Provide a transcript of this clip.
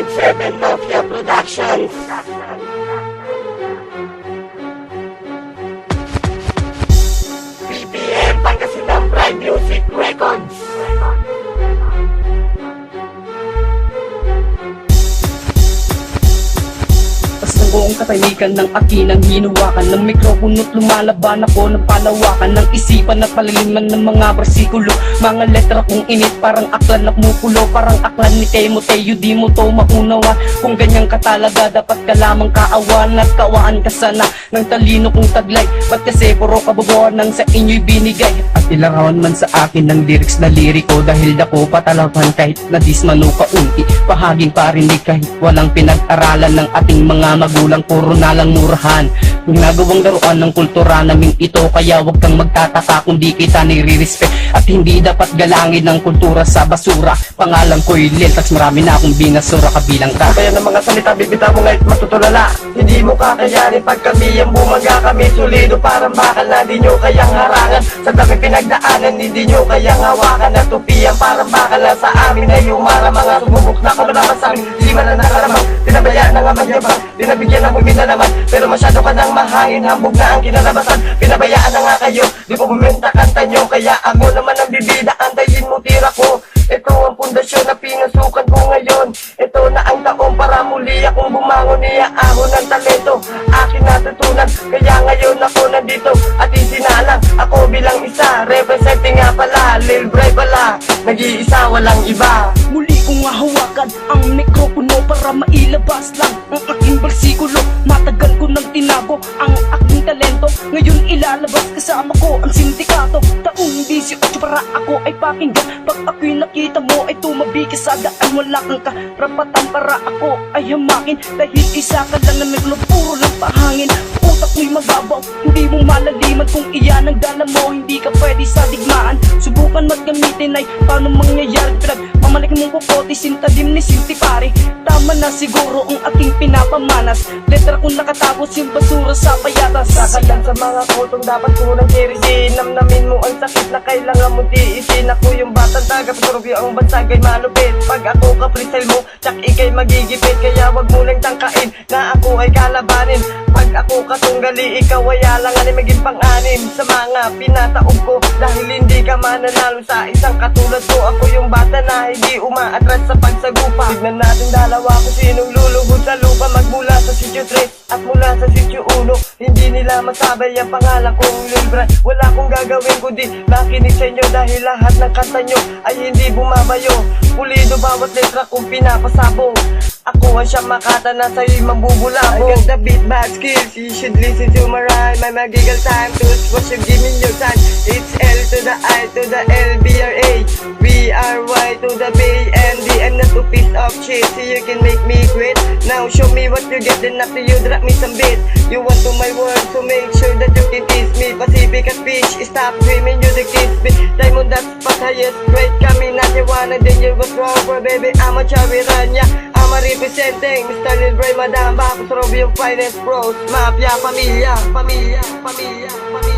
117 Mafia Productions. BPM Pangasinan Pride Music Records. Buong katahimikan ng akinang hinuwakan ng mikropono't lumalaban ako ng palawakan ng isipan at palaliman ng mga bersikulo. Mga letra kong init parang aklan na kumukulo, parang aklan ni Timoteo, di mo to maunawa. Kung ganyan ka talaga dapat ka lamang kaawan at kawaan ka sana ng talino kong taglay. Ba't kasi puro kabubuan ng sa inyo'y binigay at ilarawan man sa akin ng lyrics na liriko, dahil dako patalapan kahit na dismano kaunti, pahaging parinig kahit walang pinag-aralan ng ating mga magulang, puro na lang murahan. Kung nagawang laruan ng kultura namin ito, kaya wag kang magtataka kung di kita nire-respect. At hindi dapat galangin ng kultura sa basura. Pangalan ko'y Liltax, marami na akong binasura, kabilang ka. Kaya ng mga salita bibitaw mo ngayon matutulala. Hindi mo kakayanin pag kami ang bumaga, kami solido parang bakal na di nyo kayang harangan. Sa dami pinagdaanan hindi nyo kayang hawakan, at tupian parang bakal na sa amin ay umara. Mga sumubok na kamalaman sa amin, di man na nakaramang pinabayaan na nga magyabang, dinabigyan ng bumina naman, pero masyado ka nang mahangin, hambog na ang kinalabasan. Pinabayaan na nga kayo, di po bumenta kanta nyo, kaya ako naman ang bibida, antayin mo tira ko. Ito ang pundasyon na pinasukan ko ngayon. Ito na ang taong para muli akong bumangon, iaahon ng talento akin natutunan, kaya ngayon ako nandito at isinalang ako bilang isa, representing nga pala Lil Bray pala, nag-iisa walang iba. Muli kong hahawakan ang mikropono para mailabas lang ang aking bersikulo. Matagal ko nang tinago ang aking talento, ngayon ilalabas kasama ko ang sindikato. Taong 18 para ako ay pakinggan, pag ako'y nakita mo ay tumabi ka sa daan. Wala kang karapatan para ako ay hamakin, dahil isa ka lang na naglo, puro lang pahangin. Utak mo'y mababaw, hindi mo malaliman, kung iyan ang dala mo hindi ka pwede sa digmaan. Subukan mo't gamitin ay paano mangyayari, pinagmamalik mong kukote, sintalim ni Sinti pare. Tama na siguro ang aking pinapamanas, letra kong nakatapos yung basura sa payatas. Sakalan sa mga kotong dapat ko nang kirisin, namnamin mo ang sakit na kailangan mo tiisin. Ako yung batang taga-patrobyo, ang bansagay malupit. Pag ako ka-freestyle mo, tsak ikay magigipit, kaya wag mo nang tangkain na ako ay kalabanin. Pag ako katunggali, ikaw ay alanganin, maging pang-anim sa mga pinataog ko, dahil hindi ka mananalo sa isang katulad ko. Ako yung bata na hindi umaatras sa pagsagupa. Tignan natin dalawa kung sinong luluhod sa lupa, magmula sa sityo 3 at mula sa sityo 1. Hindi nila masabay ang pangalan kong Lil Bray. Wala akong gagawin kundi makinig sa inyo, dahil lahat ng kanta nyo ay hindi bumabayo. Pulido bawat letra kong pinapasabong, ako ang siyang makata na sa'yo'y mambubulabong. I got the beat bad skills, you should listen to my rhyme. My magical time tools, what you give me your time. It's L to the I to the L B R A B R Y to the B and D. I'm not a piece of shit, so you can make me quit. Now show me what you get, then after you drop me some beat. You want to my world, so make sure that you can kiss me. Pacific at beach, stop dreaming, you the kiss me. Diamond that spot highest, great kami na tiwana. Then you was wrong for baby, I'm a chaviranya. I'm a representing Mr. Lil Bray, Madam Bakos, Robby, finest bros, mafia, pamilya, pamilya, pamilya, pamilya.